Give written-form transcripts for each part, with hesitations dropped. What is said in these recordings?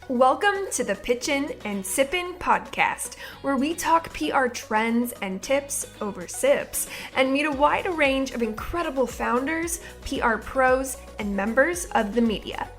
Welcome to the Pitchin and Sippin podcast, where we talk PR trends and tips over sips and meet a wide range of incredible founders, PR pros, and members of the media.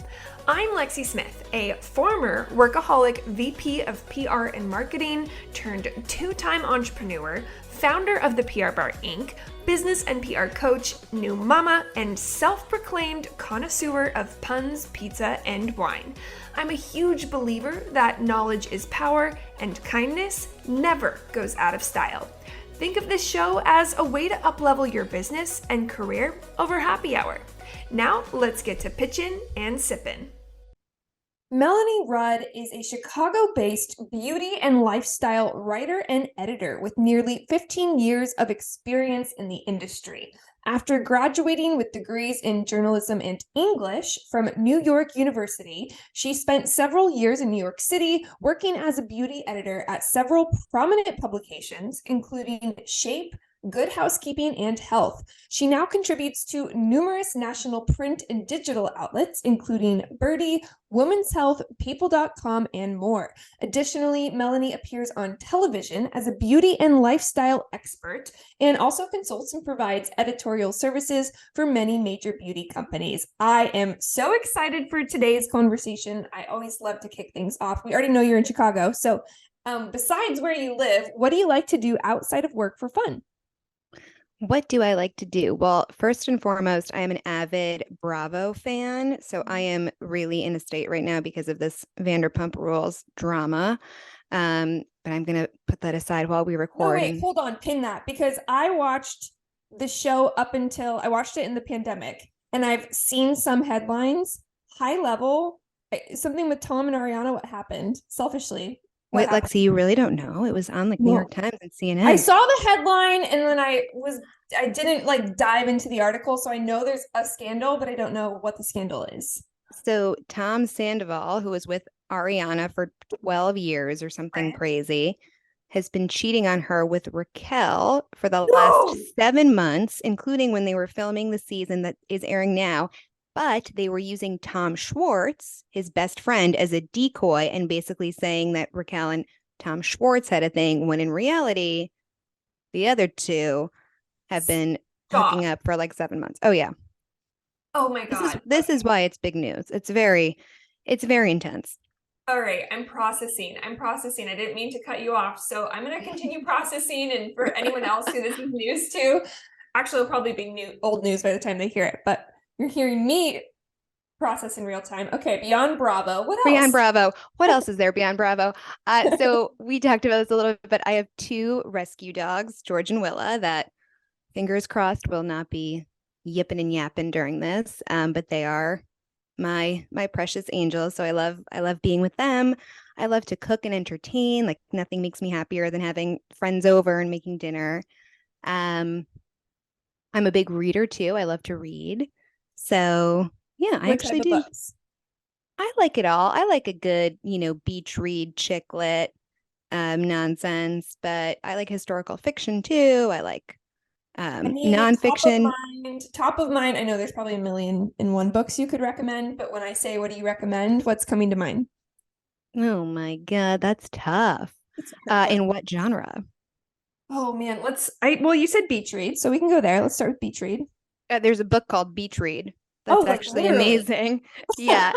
I'm Lexie Smith, a former workaholic VP of PR and marketing turned two-time entrepreneur, founder of the PR Bar Inc., business and PR coach, new mama, and self-proclaimed connoisseur of puns, pizza, and wine. I'm a huge believer that knowledge is power and kindness never goes out of style. Think of this show as a way to uplevel your business and career over happy hour. Now let's get to pitchin' and sippin'. Melanie Rud is a Chicago-based beauty and lifestyle writer and editor with nearly 15 years of experience in the industry. After graduating with degrees in journalism and English from New York University, she spent several years in New York City working as a beauty editor at several prominent publications, including Shape, Good Housekeeping, and Health. She now contributes to numerous national print and digital outlets, including Byrdie, Women's Health, People.com, and more. Additionally, Melanie appears on television as a beauty and lifestyle expert and also consults and provides editorial services for many major beauty companies. I am so excited for today's conversation. I always love to kick things off. We already know you're in Chicago, so besides where you live, what do you like to do outside of work for fun? What do I like to do? Well, first and foremost, I am an avid Bravo fan. So I am really in a state right now because of this Vanderpump Rules drama. But I'm going to put that aside while we record. No, wait, hold on, pin that. Because I watched the show I watched it in the pandemic. And I've seen some headlines, high level, something with Tom and Ariana, what happened, selfishly. Wait, Lexie, you really don't know? It was on New York Times and CNN. I saw the headline and then I didn't dive into the article. So I know there's a scandal, but I don't know what the scandal is. So Tom Sandoval, who was with Ariana for 12 years or something crazy, has been cheating on her with Raquel for the last 7 months, including when they were filming the season that is airing now. But they were using Tom Schwartz, his best friend, as a decoy and basically saying that Raquel and Tom Schwartz had a thing, when in reality, the other two have been hooking up for 7 months. Oh, yeah. Oh, my God. This is why it's big news. It's very intense. All right. I'm processing. I didn't mean to cut you off. So I'm going to continue processing. And for anyone else who this is news to, actually, it'll probably be old news by the time they hear it. But you're hearing me process in real time. Okay, Beyond Bravo. What else? Beyond Bravo. What else is there beyond Bravo? So we talked about this a little bit, but I have two rescue dogs, George and Willa, that fingers crossed will not be yipping and yapping during this. But they are my precious angels. So I love being with them. I love to cook and entertain. Like nothing makes me happier than having friends over and making dinner. I'm a big reader too. I love to read. So yeah, I actually do. Books? I like it all. I like a good, beach read, chick lit, nonsense, but I like historical fiction too. I like nonfiction. Top of mind. I know there's probably 1,000,001 books you could recommend, but when I say, what do you recommend? What's coming to mind? Oh my God, that's tough. In what genre? Oh man, you said beach read, so we can go there. Let's start with beach read. There's a book called Beach Read. That's actually amazing. Yeah.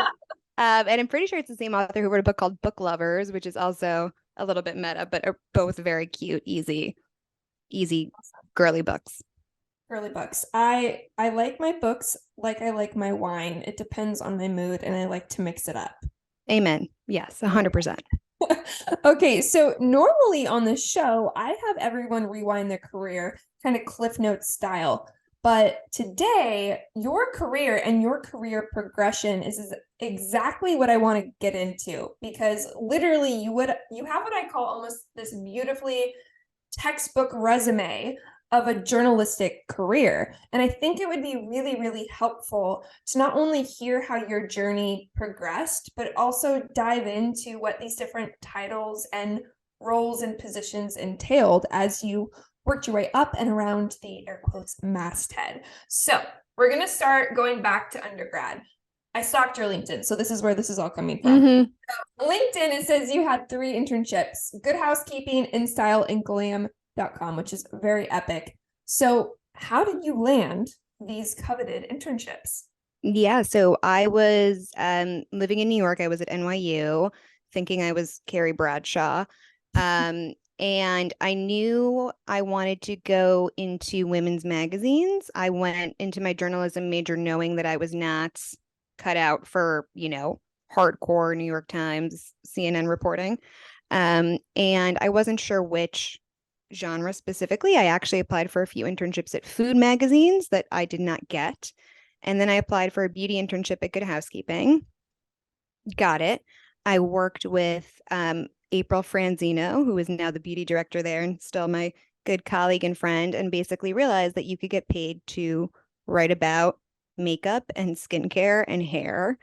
And I'm pretty sure it's the same author who wrote a book called Book Lovers, which is also a little bit meta, but are both very cute, easy, girly books. Girly books. I like my books like I like my wine. It depends on my mood, and I like to mix it up. Amen. Yes, 100%. Okay, so normally on this show, I have everyone rewind their career, kind of Cliff Notes style. But today, your career and your career progression is exactly what I want to get into, because literally you have what I call almost this beautifully textbook resume of a journalistic career. And I think it would be really, really helpful to not only hear how your journey progressed, but also dive into what these different titles and roles and positions entailed as you worked your way up and around the air quotes masthead. So we're going to start going back to undergrad. I stalked your LinkedIn, so this is where this is all coming from. Mm-hmm. LinkedIn, it says you had 3 internships: Good Housekeeping, InStyle, and Glam.com, which is very epic. So how did you land these coveted internships? Yeah, so I was living in New York. I was at NYU, thinking I was Carrie Bradshaw. And I knew I wanted to go into women's magazines. I went into my journalism major knowing that I was not cut out for, hardcore New York Times, CNN reporting. And I wasn't sure which genre specifically. I actually applied for a few internships at food magazines that I did not get. And then I applied for a beauty internship at Good Housekeeping. Got it. I worked with April Franzino, who is now the beauty director there and still my good colleague and friend, and basically realized that you could get paid to write about makeup and skincare and hair.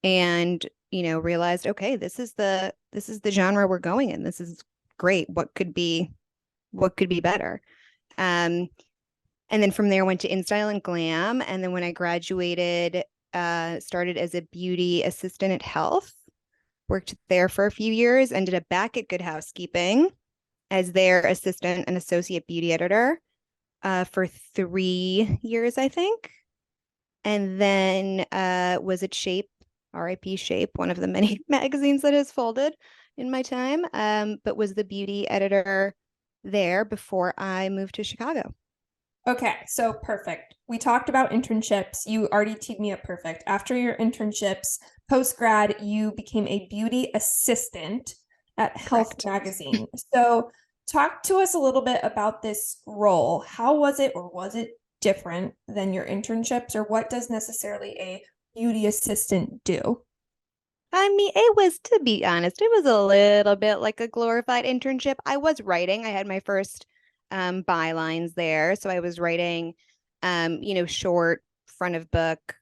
And, realized, okay, this is the genre we're going in. This is great. What could be better? And then from there, went to InStyle and Glam. And then when I graduated, started as a beauty assistant at Health, worked there for a few years, ended up back at Good Housekeeping as their assistant and associate beauty editor for 3 years, I think. And then was at Shape, RIP Shape, one of the many magazines that has folded in my time, but was the beauty editor there before I moved to Chicago. Okay, so perfect. We talked about internships. You already teed me up perfect. After your internships, post grad, you became a beauty assistant at Health Magazine. So, talk to us a little bit about this role. How was it, or was it different than your internships, or what does necessarily a beauty assistant do? I mean, it was, to be honest, it was a little bit like a glorified internship. I was writing. I had my first bylines there. So I was writing, short front of book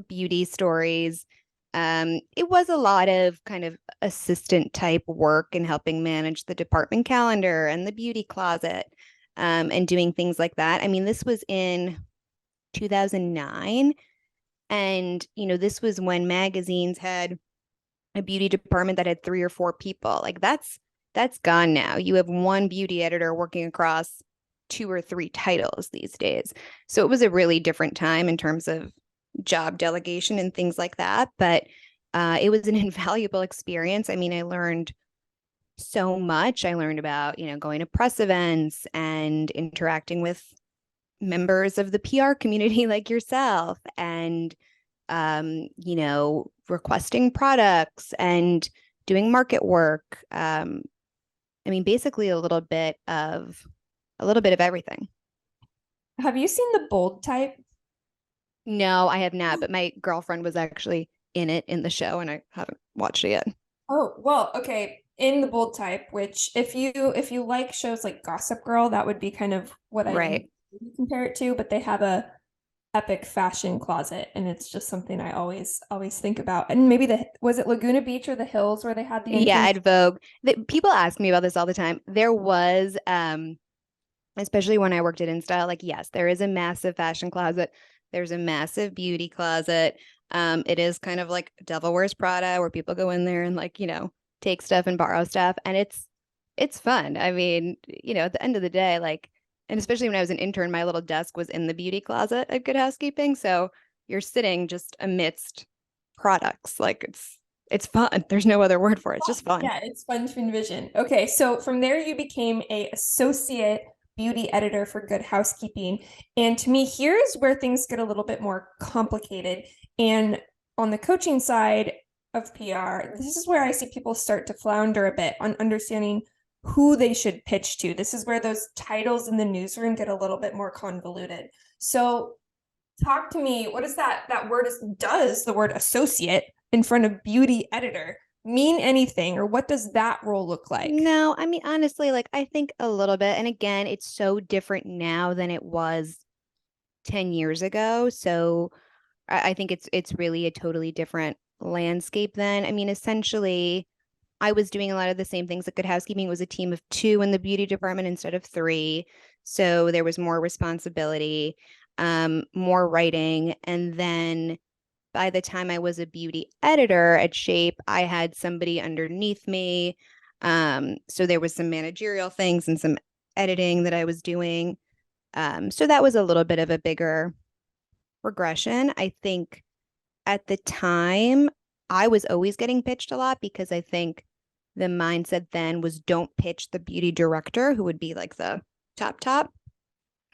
beauty stories. It was a lot of kind of assistant type work and helping manage the department calendar and the beauty closet, and doing things like that. I mean, this was in 2009. And, this was when magazines had a beauty department that had 3 or 4 people. Like that's gone now. You have one beauty editor working across 2 or 3 titles these days. So it was a really different time in terms of job delegation and things like that. But it was an invaluable experience. I mean, I learned so much. I learned about, going to press events and interacting with members of the PR community like yourself, and requesting products and doing market work. I mean, basically a little bit of everything. Have you seen the bold type? No, I have not, but my girlfriend was actually in it in the show and I haven't watched it yet. Oh, well, okay. In the bold type, which if you like shows like Gossip Girl, that would be kind of what I compare it to, but they have a epic fashion closet, and it's just something I always think about. And maybe was it Laguna Beach or the Hills where they had the Yeah, at Vogue. People ask me about this all the time. There was especially when I worked at InStyle, like, yes, there is a massive fashion closet. There's a massive beauty closet. It is kind of like Devil Wears Prada, where people go in there and take stuff and borrow stuff. And it's fun. I mean, at the end of the day, and especially when I was an intern, my little desk was in the beauty closet at Good Housekeeping. So you're sitting just amidst products. It's fun. There's no other word for it. It's just fun. Yeah, it's fun to envision. Okay, so from there you became a associate beauty editor for Good Housekeeping. And to me, here's where things get a little bit more complicated. And on the coaching side of PR, this is where I see people start to flounder a bit on understanding who they should pitch to. This is where those titles in the newsroom get a little bit more convoluted. So talk to me, what is that word does the word associate in front of beauty editor mean anything, or what does that role look like? No, I mean, honestly, I think a little bit. And again, it's so different now than it was 10 years ago. So I think it's really a totally different landscape then. I mean, essentially, I was doing a lot of the same things at Good Housekeeping. It was a team of 2 in the beauty department instead of 3. So there was more responsibility, more writing. And then by the time I was a beauty editor at Shape, I had somebody underneath me. So there was some managerial things and some editing that I was doing. So that was a little bit of a bigger progression. I think at the time, I was always getting pitched a lot because I think the mindset then was don't pitch the beauty director, who would be like the top,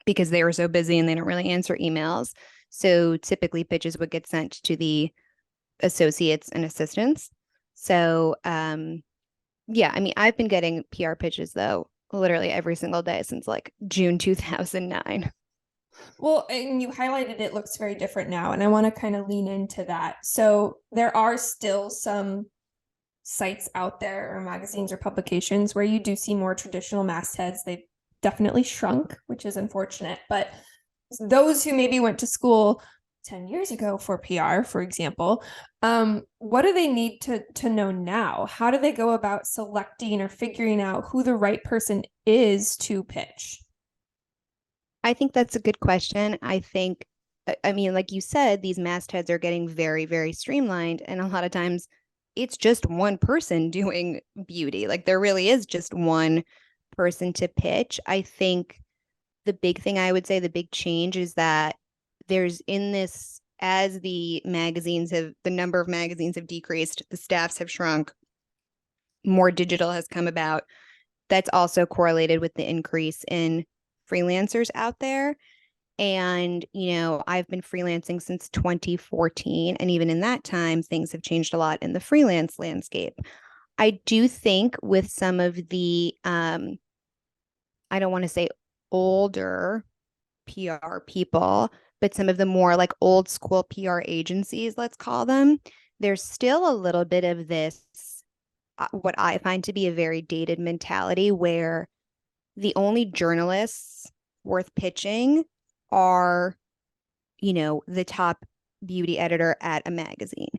because they were so busy and they don't really answer emails. So typically pitches would get sent to the associates and assistants. So yeah, I mean, I've been getting PR pitches though, literally every single day since like June 2009. Well, and you highlighted it looks very different now, and I want to kind of lean into that. So there are still some sites out there or magazines or publications where you do see more traditional mastheads. They've definitely shrunk, which is unfortunate, but those who maybe went to school 10 years ago for PR, for example, what do they need to know now? How do they go about selecting or figuring out who the right person is to pitch? I think that's a good question. I mean, like you said, these mastheads are getting very, very streamlined. And a lot of times it's just one person doing beauty. Like there really is just one person to pitch. I think the big thing I would say, the big change is that there's in this, as the number of magazines have decreased, the staffs have shrunk, more digital has come about. That's also correlated with the increase in freelancers out there. And, I've been freelancing since 2014. And even in that time, things have changed a lot in the freelance landscape. I do think with some of the, I don't want to say older PR people, but some of the more like old school PR agencies, let's call them, there's still a little bit of this, what I find to be a very dated mentality where the only journalists worth pitching are, the top beauty editor at a magazine,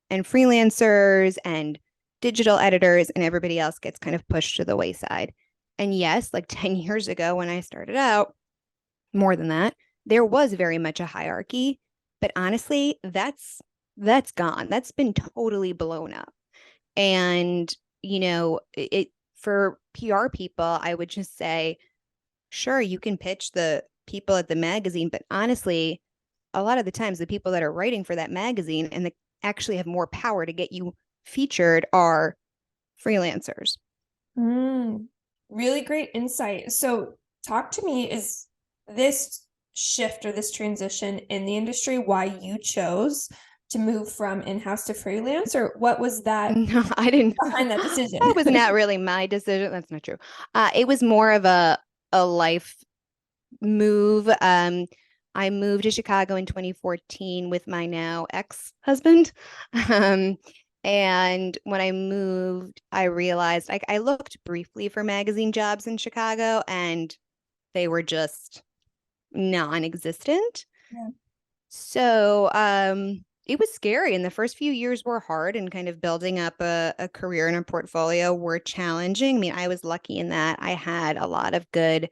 and freelancers and digital editors and everybody else gets kind of pushed to the wayside. And yes, like 10 years ago when I started out, more than that, there was very much a hierarchy, but honestly, that's gone. That's been totally blown up. And, for PR people, I would just say, sure, you can pitch the people at the magazine, but honestly, a lot of the times the people that are writing for that magazine and that actually have more power to get you featured are freelancers. Really great insight. So talk to me, is this shift or this transition in the industry why you chose to move from in-house to freelance, or what was that? No, I didn't behind that decision. That was not really my decision. That's not true. It was more of a life move. I moved to Chicago in 2014 with my now ex-husband. And when I moved, I realized I looked briefly for magazine jobs in Chicago and they were just non-existent. Yeah. So it was scary. And the first few years were hard, and kind of building up a career and a portfolio were challenging. I mean, I was lucky in that I had a lot of good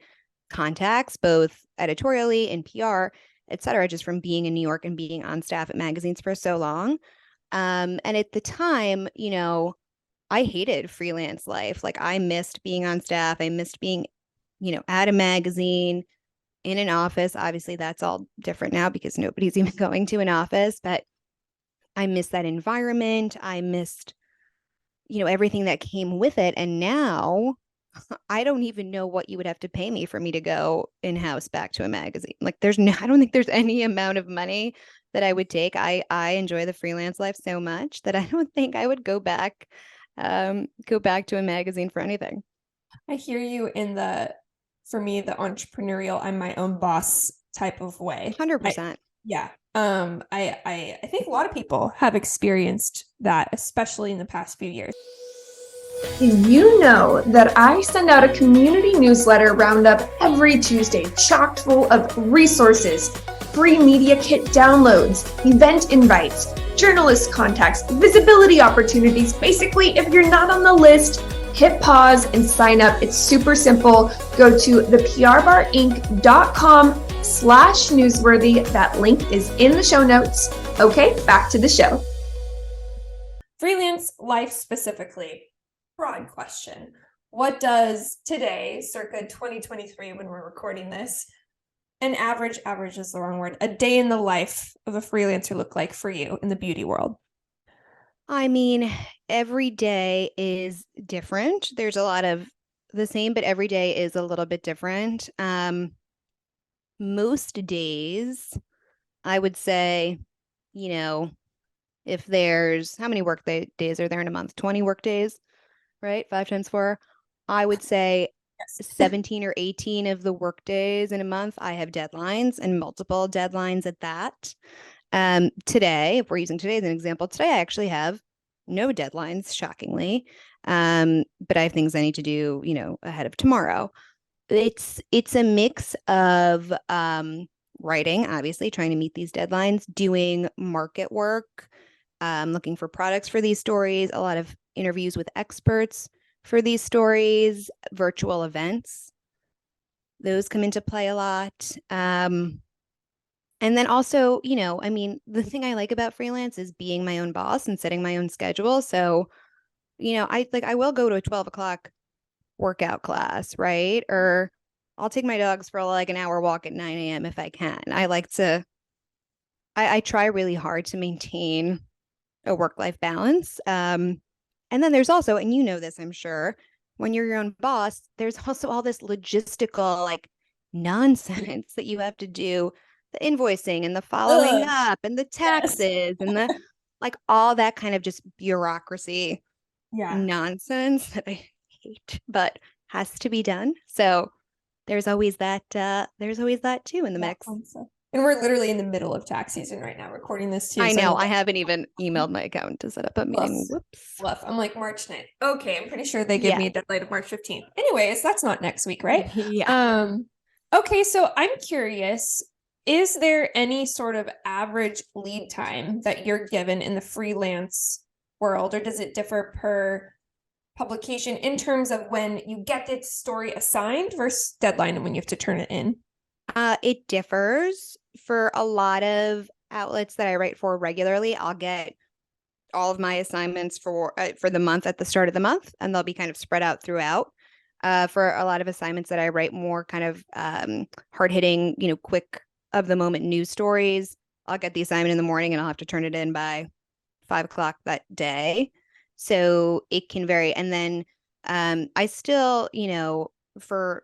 contacts, both editorially and PR, et cetera, just from being in New York and being on staff at magazines for so long. And at the time, I hated freelance life. Like I missed being on staff. I missed being, at a magazine, in an office. Obviously, that's all different now because nobody's even going to an office, but I missed that environment. I missed, everything that came with it. And now I don't even know what you would have to pay me for me to go in-house back to a magazine. Like I don't think there's any amount of money that I would take. I enjoy the freelance life so much that I don't think I would go back to a magazine for anything. I hear you in for me, the entrepreneurial, I'm my own boss type of way. 100%. Yeah. I think a lot of people have experienced that, especially in the past few years. Did you know that I send out a community newsletter roundup every Tuesday, chock full of resources, free media kit downloads, event invites, journalist contacts, visibility opportunities. Basically, if you're not on the list, hit pause and sign up. It's super simple. Go to theprbarinc.com/newsworthy. That link is in the show notes. Okay, back to the show. Freelance life specifically, broad question. What does today, circa 2023, when we're recording this, an average is the wrong word, a day in the life of a freelancer look like for you in the beauty world? I mean, every day is different. There's a lot of the same, but every day is a little bit different. Most days, I would say, if there's how many days are there in a month? 20 work days, right? 5 times 4. I would say 17 or 18 of the work days in a month, I have deadlines and multiple deadlines at that. Today, if we're using today as an example, today I actually have no deadlines, shockingly. But I have things I need to do, ahead of tomorrow. It's a mix of writing, obviously, trying to meet these deadlines, doing market work, looking for products for these stories, a lot of interviews with experts for these stories, virtual events. Those come into play a lot. And then also, the thing I like about freelance is being my own boss and setting my own schedule. So, I will go to a 12 o'clock workout class, right? Or I'll take my dogs for like an hour walk at 9 a.m. if I can. I try really hard to maintain a work-life balance. And then there's also, and you know this, I'm sure, when you're your own boss, there's also all this logistical like nonsense that you have to do, the invoicing and the following up and the taxes and the like all that kind of just bureaucracy nonsense that I hate, but has to be done. So there's always that too in the mix. And we're literally in the middle of tax season right now, recording this too. I know. I haven't even emailed my accountant to set up a meeting. Whoops. I'm like March 9th. Okay, I'm pretty sure they give me a deadline of March 15th. Anyways, that's not next week, right? Yeah. Okay, so I'm curious, is there any sort of average lead time that you're given in the freelance world, or does it differ per publication in terms of when you get the story assigned versus deadline and when you have to turn it in? It differs. For a lot of outlets that I write for regularly, I'll get all of my assignments for the month at the start of the month, and they'll be kind of spread out throughout. For a lot of assignments that I write more kind of hard-hitting, quick of the moment news stories, I'll get the assignment in the morning and I'll have to turn it in by 5 o'clock that day. So it can vary. And then I still, for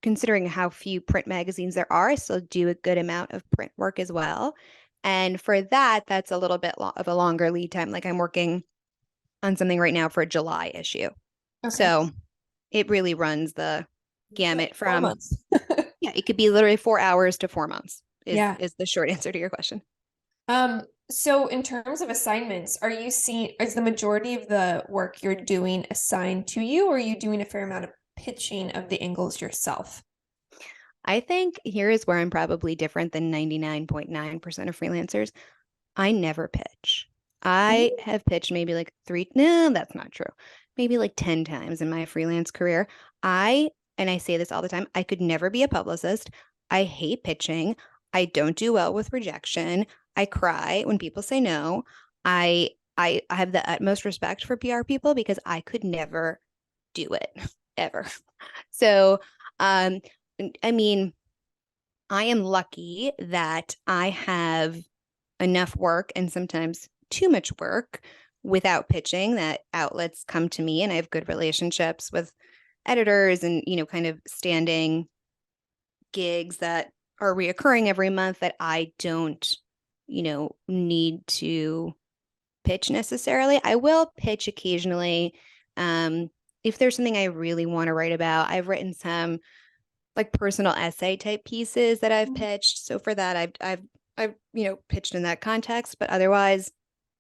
considering how few print magazines there are, I still do a good amount of print work as well. And for that, that's a little bit of a longer lead time. Like I'm working on something right now for a July issue. Okay. So it really runs the gamut from 4 months. Yeah, it could be literally 4 hours to 4 months is the short answer to your question. So in terms of assignments, is the majority of the work you're doing assigned to you, or are you doing a fair amount of pitching of the angles yourself? I think here is where I'm probably different than 99.9% of freelancers. I never pitch. I have pitched maybe like that's not true. Maybe like 10 times in my freelance career. And I say this all the time, I could never be a publicist. I hate pitching. I don't do well with rejection. I cry when people say no. I have the utmost respect for PR people because I could never do it ever. So, I mean, I am lucky that I have enough work and sometimes too much work without pitching that outlets come to me, and I have good relationships with editors and, kind of standing gigs that are reoccurring every month that I don't, need to pitch necessarily. I will pitch occasionally. If there's something I really want to write about, I've written some like personal essay type pieces that I've pitched. So for that, I've pitched in that context, but otherwise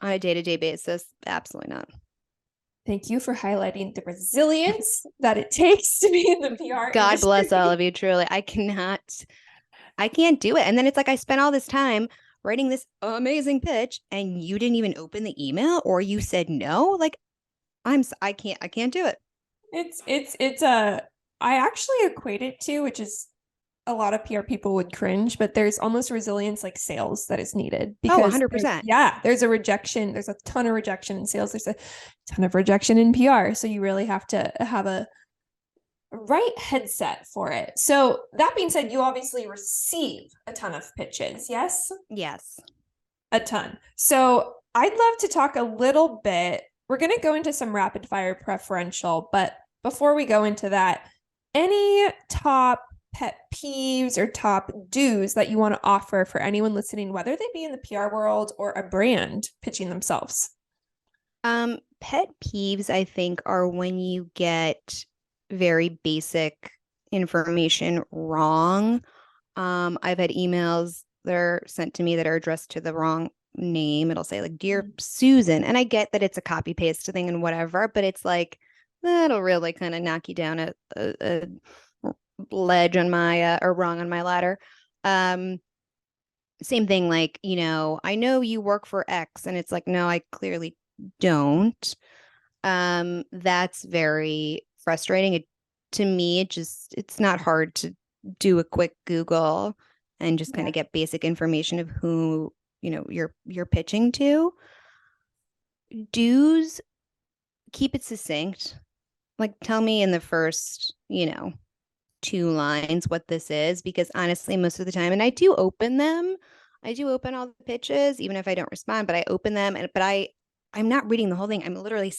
on a day-to-day basis, absolutely not. Thank you for highlighting the resilience that it takes to be in the PR God industry. bless all of you, truly. I can't do it. And then it's like I spent all this time writing this amazing pitch and you didn't even open the email or you said no. Like I can't do it. I actually equate it to, which is a lot of PR people would cringe, but there's almost resilience like sales that is needed Oh, because 100%. there's a rejection. There's a ton of rejection in sales. There's a ton of rejection in PR. So you really have to have a right headset for it. So that being said, you obviously receive a ton of pitches. Yes? Yes. A ton. So I'd love to talk a little bit. We're going to go into some rapid fire preferential, but before we go into that, any top pet peeves or top do's that you want to offer for anyone listening, whether they be in the PR world or a brand pitching themselves? Pet peeves, I think, are when you get very basic information wrong. I've had emails that are sent to me that are addressed to the wrong name. It'll say like, Dear Susan. And I get that it's a copy paste thing and whatever, but it's like, that'll really kind of knock you down a ledge on my, or wrong on my ladder. Same thing, like, I know you work for X, and it's like, no, I clearly don't. That's very frustrating. To me, it's not hard to do a quick Google and just kind of get basic information of who, you're pitching to. Do's, keep it succinct. Like, tell me in the first, 2 lines what this is, because honestly, most of the time, and I do open them. I do open all the pitches, even if I don't respond, but I open them, but I'm not reading the whole thing. I'm literally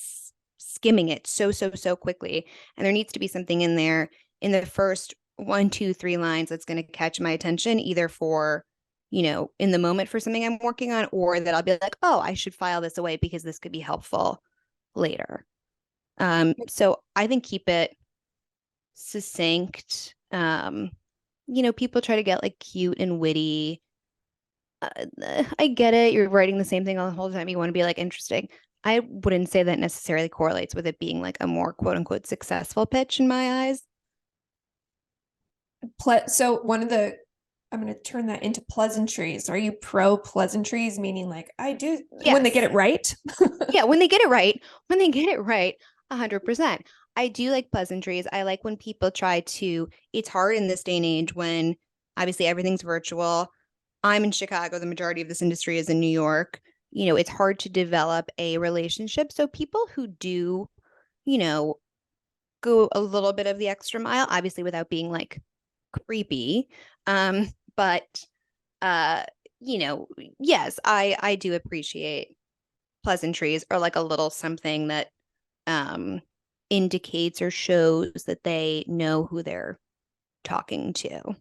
skimming it so quickly. And there needs to be something in there in the first 1, 2, 3 lines that's going to catch my attention, either for, in the moment for something I'm working on, or that I'll be like, oh, I should file this away because this could be helpful later. So I think keep it succinct. People try to get like cute and witty. I get it. You're writing the same thing all the whole time. You want to be like interesting. I wouldn't say that necessarily correlates with it being like a more quote unquote successful pitch in my eyes. So I'm going to turn that into pleasantries. Are you pro pleasantries? Meaning like I do when they get it right? Yeah, when they get it right, 100%. I do like pleasantries. I like when people it's hard in this day and age when obviously everything's virtual. I'm in Chicago. The majority of this industry is in New York. It's hard to develop a relationship. So people who do, go a little bit of the extra mile, obviously without being like creepy. But yes, I do appreciate pleasantries, or like a little something that indicates or shows that they know who they're talking to.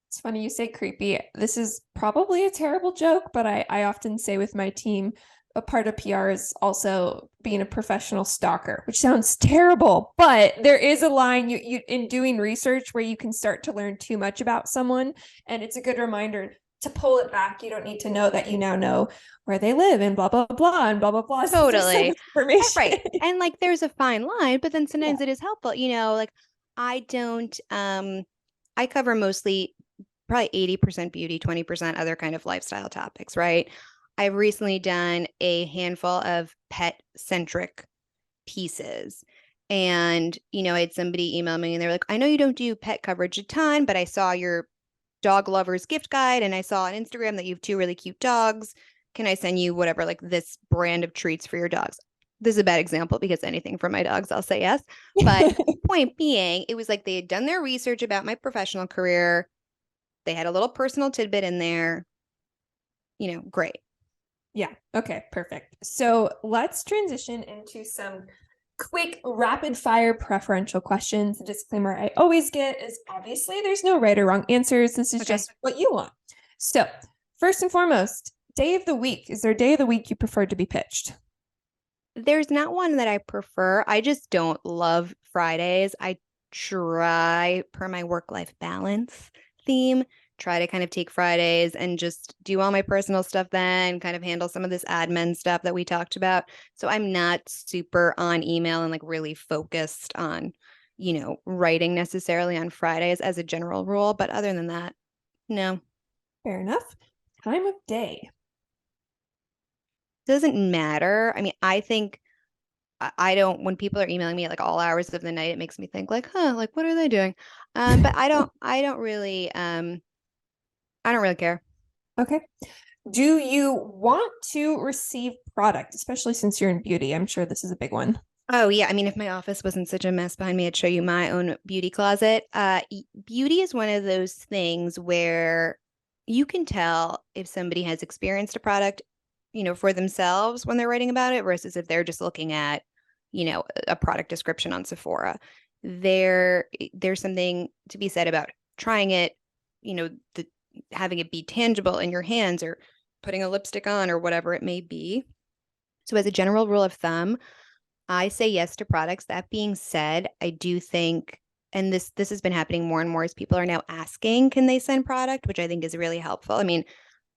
It's funny you say creepy. This is probably a terrible joke, but I often say with my team, a part of PR is also being a professional stalker, which sounds terrible, but there is a line you in doing research where you can start to learn too much about someone, and it's a good reminder to pull it back. You don't need to know that you now know where they live and blah blah blah and blah blah blah. Totally. Information. Right. And like there's a fine line, but then sometimes it is helpful. Like I don't I cover mostly probably 80% beauty, 20% other kind of lifestyle topics, right? I've recently done a handful of pet-centric pieces. And, I had somebody email me and they were like, I know you don't do pet coverage a ton, but I saw your dog lovers gift guide and I saw on Instagram that you have 2 really cute dogs. Can I send you whatever, like this brand of treats for your dogs? This is a bad example because anything for my dogs, I'll say yes. But point being, it was like they had done their research about my professional career. They had a little personal tidbit in there. Great. Yeah. Okay, perfect. So let's transition into some quick rapid fire preferential questions. The disclaimer I always get is obviously there's no right or wrong answers. This is just what you want. So first and foremost, day of the week. Is there a day of the week you prefer to be pitched? There's not one that I prefer. I just don't love Fridays. I try, per my work-life balance theme, try to kind of take Fridays and just do all my personal stuff then, kind of handle some of this admin stuff that we talked about. So I'm not super on email and like really focused on, writing necessarily on Fridays as a general rule. But other than that, no. Fair enough. Time of day. Doesn't matter. I mean, I think I don't, when people are emailing me at like all hours of the night, it makes me think like, like, what are they doing? But I don't really care. Okay. Do you want to receive product, especially since you're in beauty? I'm sure this is a big one. Oh yeah, I mean, if my office wasn't such a mess behind me, I'd show you my own beauty closet. Beauty is one of those things where you can tell if somebody has experienced a product, for themselves when they're writing about it versus if they're just looking at, a product description on Sephora. There's something to be said about trying it, the having it be tangible in your hands or putting a lipstick on or whatever it may be. So as a general rule of thumb, I say yes to products. That being said, I do think, and this has been happening more and more as people are now asking, can they send product, which I think is really helpful. I mean,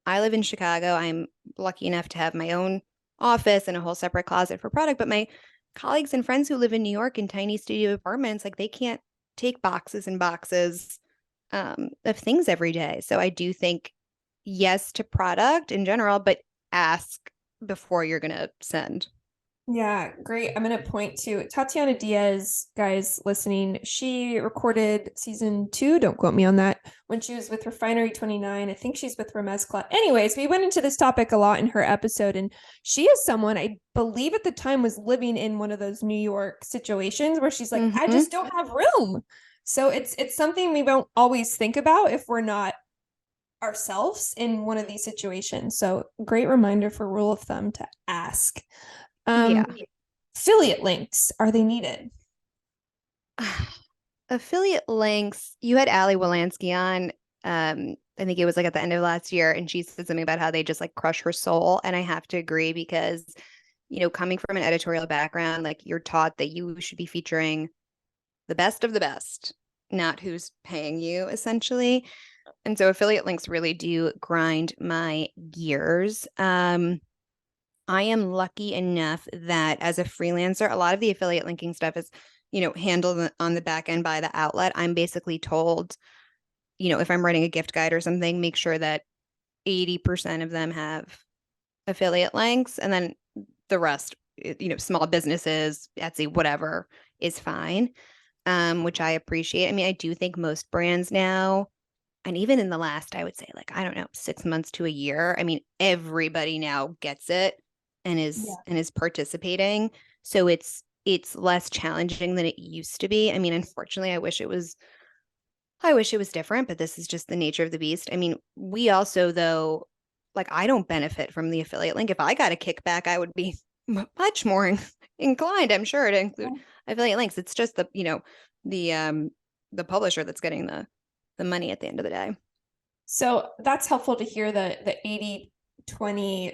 I live in Chicago. I'm lucky enough to have my own office and a whole separate closet for product, but my colleagues and friends who live in New York in tiny studio apartments, like they can't take boxes and boxes of things every day. So I do think yes to product in general, but ask before you're going to send. Yeah, great. I'm going to point to Tatiana Diaz, guys listening. She recorded season 2, don't quote me on that, when she was with Refinery 29. I think she's with Hermes Club. Anyways, we went into this topic a lot in her episode, and she is someone I believe at the time was living in one of those New York situations where she's like, I just don't have room. So it's something we don't always think about if we're not ourselves in one of these situations. So great reminder for rule of thumb to ask. Yeah. Affiliate links, are they needed? Affiliate links. You had Ali Wolanski on. I think it was like at the end of last year, and she said something about how they just like crush her soul. And I have to agree because, coming from an editorial background, like you're taught that you should be featuring the best of the best, not who's paying you, essentially. And so affiliate links really do grind my gears. I am lucky enough that as a freelancer, a lot of the affiliate linking stuff is, handled on the back end by the outlet. I'm basically told, if I'm writing a gift guide or something, make sure that 80% of them have affiliate links, and then the rest, small businesses, Etsy, whatever is fine, which I appreciate. I mean, I do think most brands now, and even in the last, I would say like, I don't know, 6 months to a year, I mean, everybody now gets it and is participating. So it's less challenging than it used to be. I mean, unfortunately, I wish it was different, but this is just the nature of the beast. I mean, we also, though, like I don't benefit from the affiliate link. If I got a kickback, I would be much more inclined, I'm sure, to include affiliate links. It's just the publisher that's getting the money at the end of the day. So that's helpful to hear the 80-20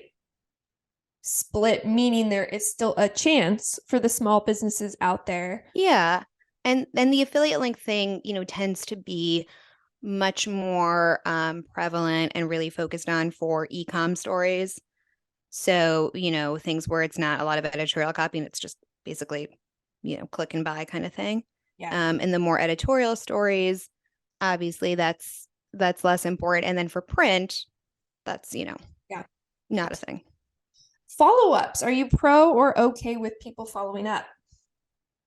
split, meaning there is still a chance for the small businesses out there. Yeah. And the affiliate link thing, tends to be much more prevalent and really focused on for e-com stories. So, things where it's not a lot of editorial copy and it's just basically, click and buy kind of thing. Yeah. And the more editorial stories, obviously that's less important. And then for print, that's, not a thing. Follow-ups. Are you pro or okay with people following up?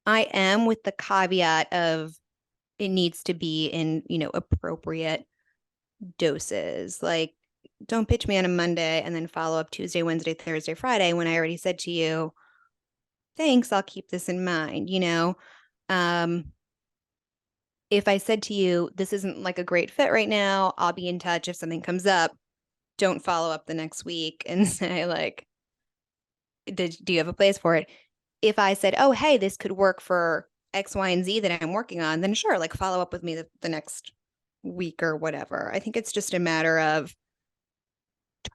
I am, with the caveat of it needs to be in, appropriate doses. Like, don't pitch me on a Monday and then follow up Tuesday, Wednesday, Thursday, Friday when I already said to you, thanks, I'll keep this in mind, if I said to you, this isn't like a great fit right now, I'll be in touch if something comes up. Don't follow up the next week and say like, do you have a place for it? If I said, oh, hey, this could work for X, Y, and Z that I'm working on, then sure, like follow up with me the next week or whatever. I think it's just a matter of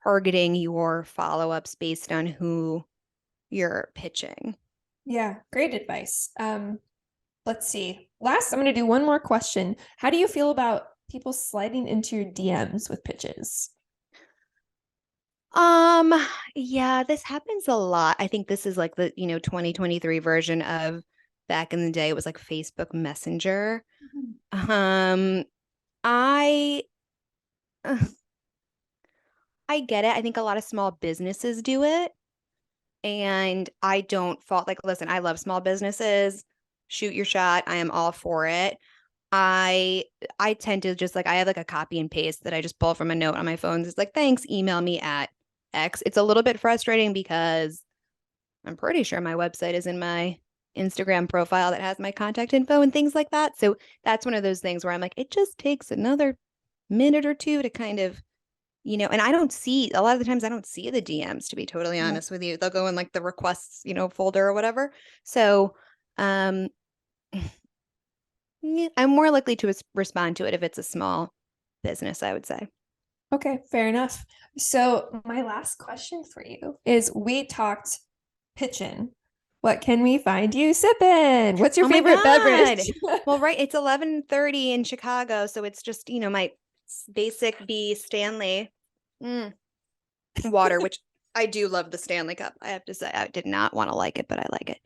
targeting your follow-ups based on who you're pitching. Yeah, great advice. Let's see. Last, I'm going to do one more question. How do you feel about people sliding into your DMs with pitches? Yeah, this happens a lot. I think this is like the, 2023 version of back in the day. It was like Facebook Messenger. I I get it. I think a lot of small businesses do it. And I don't fault, like, listen, I love small businesses. Shoot your shot. I am all for it. I tend to just like, I have like a copy and paste that I just pull from a note on my phone. It's like, thanks, email me at X. It's a little bit frustrating because I'm pretty sure my website is in my Instagram profile that has my contact info and things like that. So that's one of those things where I'm like, it just takes another minute or two to kind of, and I don't see, a lot of the times I don't see the DMs, to be totally honest with you. They'll go in like the requests, folder or whatever. So, yeah, I'm more likely to respond to it if it's a small business, I would say. Okay, fair enough. So my last question for you is, we talked pitching. What can we find you sipping? What's your favorite beverage? Well, right, it's 11:30 in Chicago, so it's just, my basic B Stanley water, which I do love the Stanley Cup. I have to say, I did not want to like it, but I like it.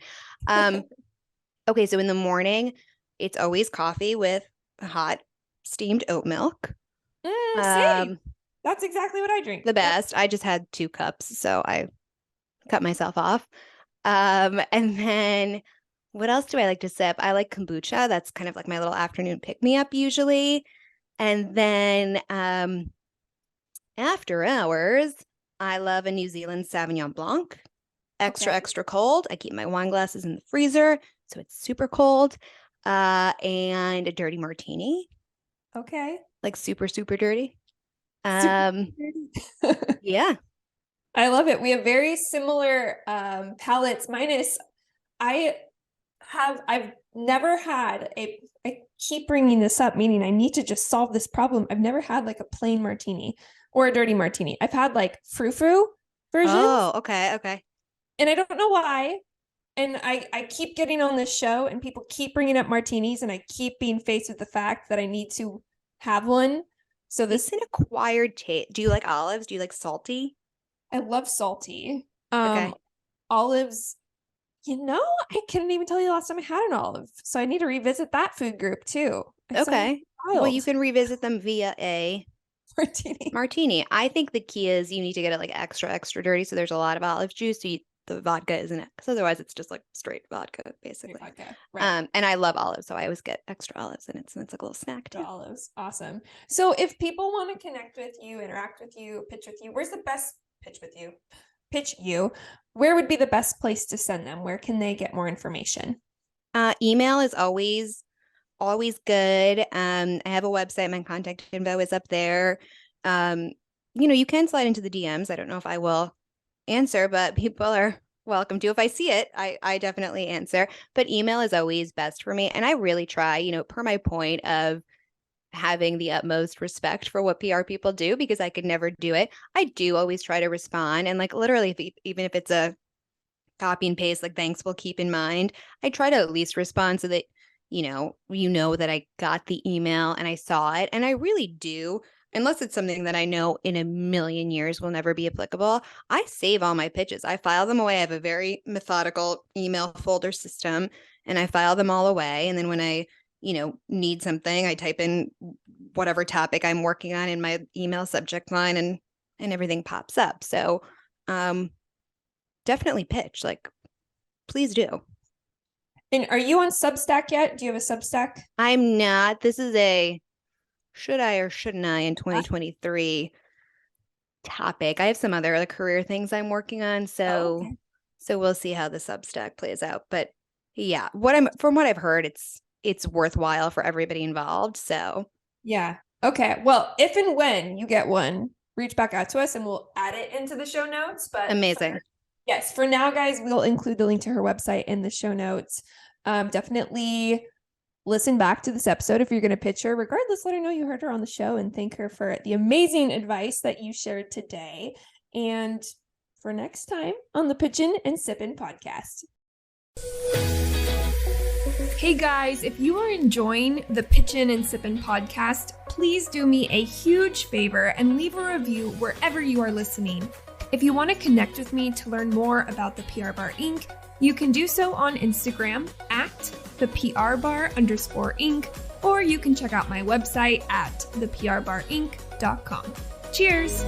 Okay, so in the morning, it's always coffee with hot steamed oat milk. Same. That's exactly what I drink. The best. I just had 2 cups, so I cut myself off. And then what else do I like to sip? I like kombucha. That's kind of like my little afternoon pick-me-up usually. And then after hours, I love a New Zealand Sauvignon Blanc. Extra cold. I keep my wine glasses in the freezer, so it's super cold. And a dirty martini. Okay. Like super, super dirty. Super dirty. Yeah. I love it. We have very similar palettes. I've never had I keep bringing this up, meaning I need to just solve this problem. I've never had like a plain martini or a dirty martini. I've had like frou-frou versions. Oh, okay. And I don't know why. And I keep getting on this show and people keep bringing up martinis and I keep being faced with the fact that I need to have one. So this is an acquired taste. Do you like olives? Do you like salty? I love salty. Okay. Olives, I couldn't even tell you the last time I had an olive. So I need to revisit that food group too. Okay. Well, you can revisit them via a martini. I think the key is you need to get it like extra dirty. So there's a lot of olive juice. So the vodka isn't it? Because otherwise it's just like straight vodka, basically. Vodka. Right. And I love olives, so I always get extra olives, and it's like a little snack too. Olives, awesome. So if people want to connect with you, interact with you, pitch with you, where's the best pitch you? Where would be the best place to send them? Where can they get more information? Email is always good. I have a website. My contact info is up there. You can slide into the DMs. I don't know if I will answer, but people are welcome to. If I see it, I definitely answer. But email is always best for me. And I really try, per my point of having the utmost respect for what PR people do, because I could never do it. I do always try to respond. And like literally, even if it's a copy and paste, like thanks, we'll keep in mind. I try to at least respond so that, that I got the email and I saw it. And I really do. Unless it's something that I know in a million years will never be applicable, I save all my pitches. I file them away. I have a very methodical email folder system, and I file them all away. And then when I, need something, I type in whatever topic I'm working on in my email subject line, and everything pops up. So definitely pitch. Like, please do. And are you on Substack yet? Do you have a Substack? I'm not. This is a should I or shouldn't I in 2023 topic. I have some other career things I'm working on, so we'll see how the Substack plays out. But yeah, from what I've heard, it's worthwhile for everybody involved. So yeah, okay. Well, if and when you get one, reach back out to us and we'll add it into the show notes. But amazing. Yes, for now, guys, we'll include the link to her website in the show notes. Definitely listen back to this episode if you're going to pitch her. Regardless, let her know you heard her on the show and thank her for the amazing advice that you shared today. And for next time on the Pitchin and Sippin podcast. Hey guys, if you are enjoying the Pitchin and Sippin podcast, please do me a huge favor and leave a review wherever you are listening. If you want to connect with me to learn more about the PR Bar Inc., you can do so on Instagram at @thePRBar_Inc., or you can check out my website at theprbarinc.com. Cheers!